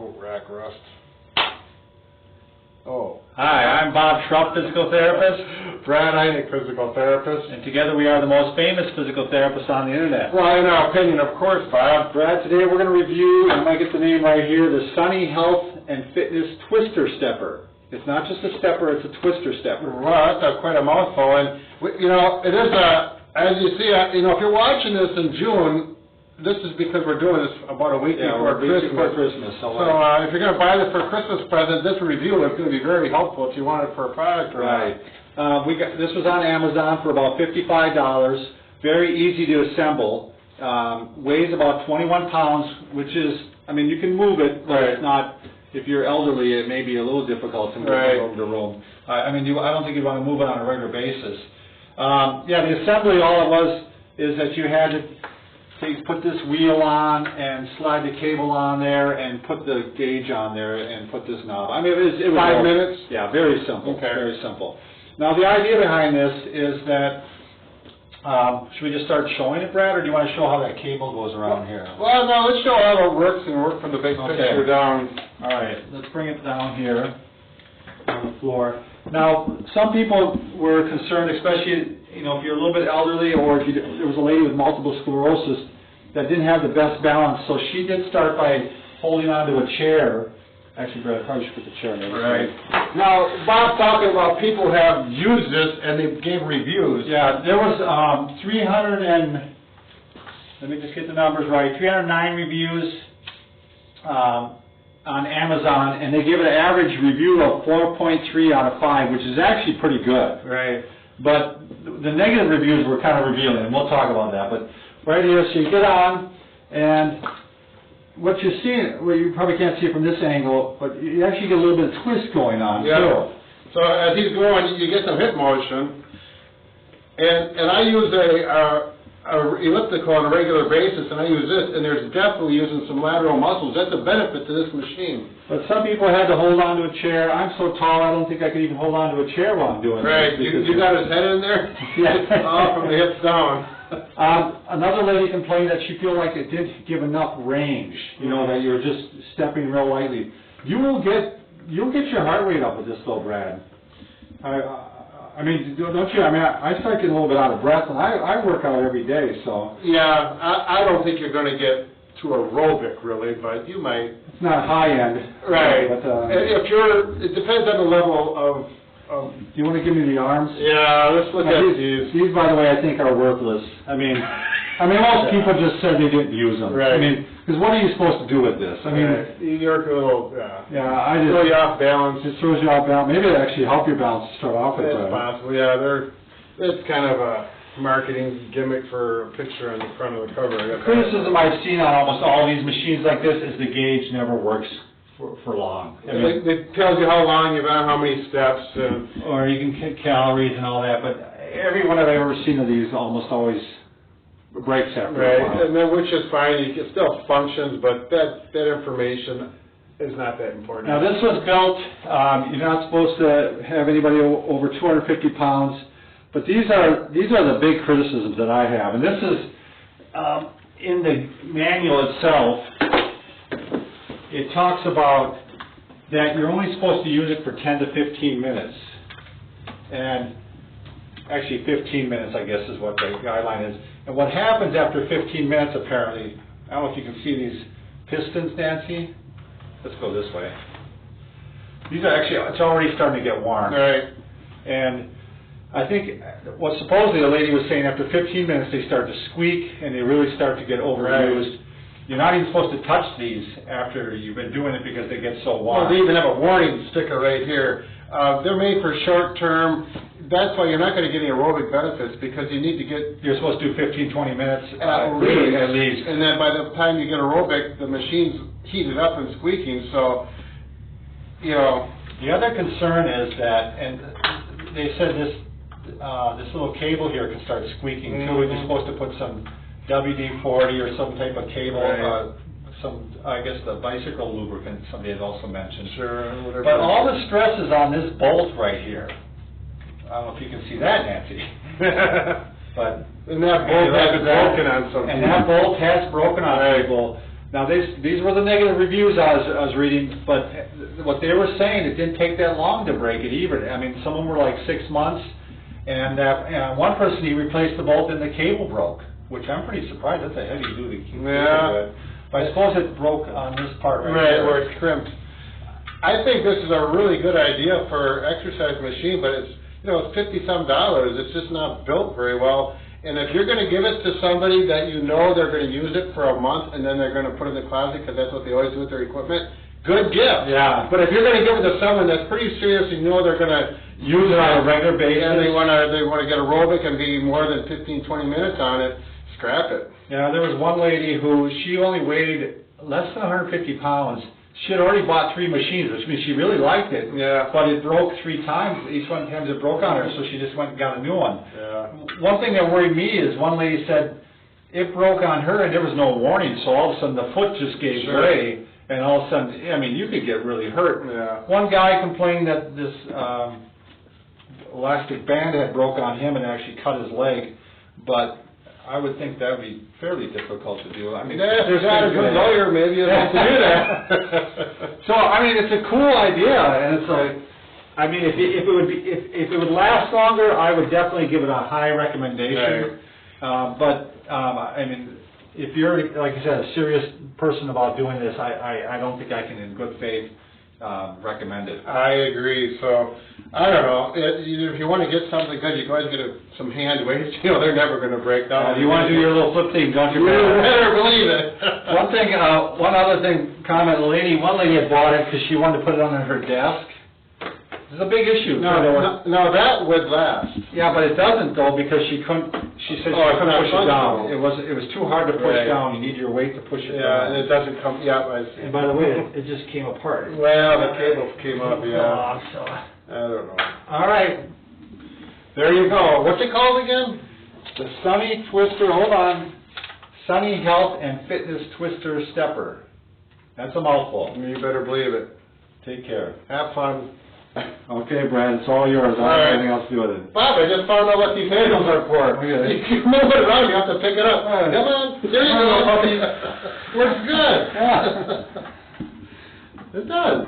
coat rack rust. Oh. Hi, I'm Bob Schrupp, physical therapist. Brad Heineck, physical therapist. And together we are the most famous physical therapists on the internet. Well, in our opinion, of course, Bob. Brad, today we're going to review, and I get the name right here, the Sunny Health and Fitness Twister Stepper. It's not just a stepper, it's a twister stepper. Well, that's quite a mouthful. And, it is as you see, if you're watching this in June, this is because we're doing this about a week before Christmas. So if you're going to buy this for a Christmas present, this review is going to be very helpful if you want it for a product. Right. This was on Amazon for about $55. Very easy to assemble. Weighs about 21 pounds, which is, you can move it, but it's not. If you're elderly, it may be a little difficult to move from room to room. I don't think you'd want to move it on a regular basis. The assembly, all it was is that you had to put this wheel on and slide the cable on there and put the gauge on there and put this knob. It was 5 minutes? Yeah, very simple. Okay. Very simple. Now, the idea behind this is that, should we just start showing it, Brad, or do you want to show how that cable goes around here? Well, no, let's show how it works and work from the big picture down. All right, let's bring it down here on the floor. Now, some people were concerned, especially if you're a little bit elderly, or if there was a lady with multiple sclerosis that didn't have the best balance. So she did start by holding onto a chair. Actually, Brad, I probably should put the chair in. Right. Now, Bob's talking about people who have used this and they gave reviews. Yeah, there was let me just get the numbers right, 309 reviews on Amazon, and they give it an average review of 4.3 out of 5, which is actually pretty good. Right. But the negative reviews were kind of revealing, and we'll talk about that. But right here, so you get on, and what you see, well, you probably can't see it from this angle, but you actually get a little bit of twist going on, too. So as he's going, you get some hip motion, and I use a elliptical on a regular basis, and I use this, and there's definitely using some lateral muscles. That's a benefit to this machine. But some people had to hold on to a chair. I'm so tall, I don't think I could even hold on to a chair while I'm doing this. Right, you got his head in there? Yeah. All from the hips down. Another lady complained that she felt like it didn't give enough range, that you're just stepping real lightly. You'll get your heart rate up with this though, Brad. Don't you? I start getting a little bit out of breath, and I work out every day, so. Yeah, I don't think you're going to get to aerobic, really, but you might. It's not high end. Right. But, it depends on the level of. Do you want to give me the arms? Yeah, let's look at these. These, by the way, I think are worthless. Most people just said they didn't use them. Right. Because what are you supposed to do with this? You're a little, I just throw you off balance. It throws you off balance. Maybe it actually help your balance to start off with. It's possible, yeah. It's kind of a marketing gimmick for a picture on the front of the cover. The criticism I've seen on almost all these machines like this is the gauge never works for long. It tells you how long you've done, how many steps. Or you can get calories and all that, but every one I've ever seen of these almost always breaks after a while. And then, which is fine, it still functions, but that information is not that important. Now this was built, you're not supposed to have anybody over 250 pounds, but these are the big criticisms that I have, and this is in the manual itself. It talks about that you're only supposed to use it for 10 to 15 minutes, and actually 15 minutes, I guess, is what the guideline is. And what happens after 15 minutes, apparently, I don't know if you can see these pistons, Nancy. Let's go this way. These are actually, it's already starting to get warm. Right. And I think what supposedly the lady was saying, after 15 minutes they start to squeak and they really start to get overused. Right. You're not even supposed to touch these after you've been doing it because they get so warm. Well, they even have a warning sticker right here. They're made for short term. That's why you're not going to get any aerobic benefits, because you need to get... You're supposed to do 15, 20 minutes at least. And then by the time you get aerobic, the machine's heated up and squeaking, so, The other concern is that, and they said this little cable here can start squeaking too. You're supposed to put some WD-40 or some type of cable, I guess the bicycle lubricant, somebody had also mentioned. Sure, whatever. But all the stress is on this bolt right here. I don't know if you can see that, Nancy. But and that bolt has broken on some people. And that bolt has broken on people. Now, these were the negative reviews I was reading, but what they were saying, it didn't take that long to break it either. I mean, some of them were like 6 months, and one person, he replaced the bolt and the cable broke, which I'm pretty surprised. That's a heavy-duty cable. Yeah. But I suppose it broke on this part right Right, here. where it's crimped. I think this is a really good idea for exercise machine, but it's, you know, it's $50-some. It's just not built very well. And if you're going to give it to somebody that you know they're going to use it for a month and then they're going to put it in the closet because that's what they always do with their equipment, good gift. Yeah. But if you're going to give it to someone that's pretty serious and you know they're going to Use it on a regular basis. and they want to get aerobic and be more than 15-20 minutes on it, scrap it. Yeah, there was one lady who, she only weighed less than 150 pounds. She had already bought 3 machines, which means she really liked it. Yeah. But it broke 3 times. Each one times it broke on her, so she just went and got a new one. Yeah. One thing that worried me is one lady said it broke on her and there was no warning, so all of a sudden the foot just gave Sure. way, and all of a sudden, I mean, you could get really hurt. Yeah. One guy complained that this elastic band had broke on him and actually cut his leg, but I would think that would be fairly difficult to do. I mean, Yeah, if there's not a good lawyer, maybe you'd have to do that. So, I mean, it's a cool idea, and it's like, I mean, if it would last longer, I would definitely give it a high recommendation. I mean, if you're, like I said, a serious person about doing this, I don't think I can, in good faith, recommend it. I agree. So, I don't know. If you want to get something good, you can always get some hand weights. You know, they're never going to break down. You want to do your little flip thing, don't you? You better believe it. One other thing, one lady had bought it because she wanted to put it under her desk. It's a big issue. No, that would last. Yeah, but it doesn't though, because she said she couldn't push it down. It was too hard to push down. You need your weight to push it down. Yeah, and it doesn't come. Yeah, I see. And by the way, it just came apart. Well, the cable came up. Yeah. So, I don't know. all right. There you go. What's it called again? The Sunny Twister. Hold on. Sunny Health and Fitness Twister Stepper. That's a mouthful. You better believe it. Take care. Have fun. Okay, Brad, it's all yours. I don't have anything else to do with it. Bob, I just found out what these handles are for. Okay. You move it around, you have to pick it up. Come on, there you go. Works good. Yeah. It does.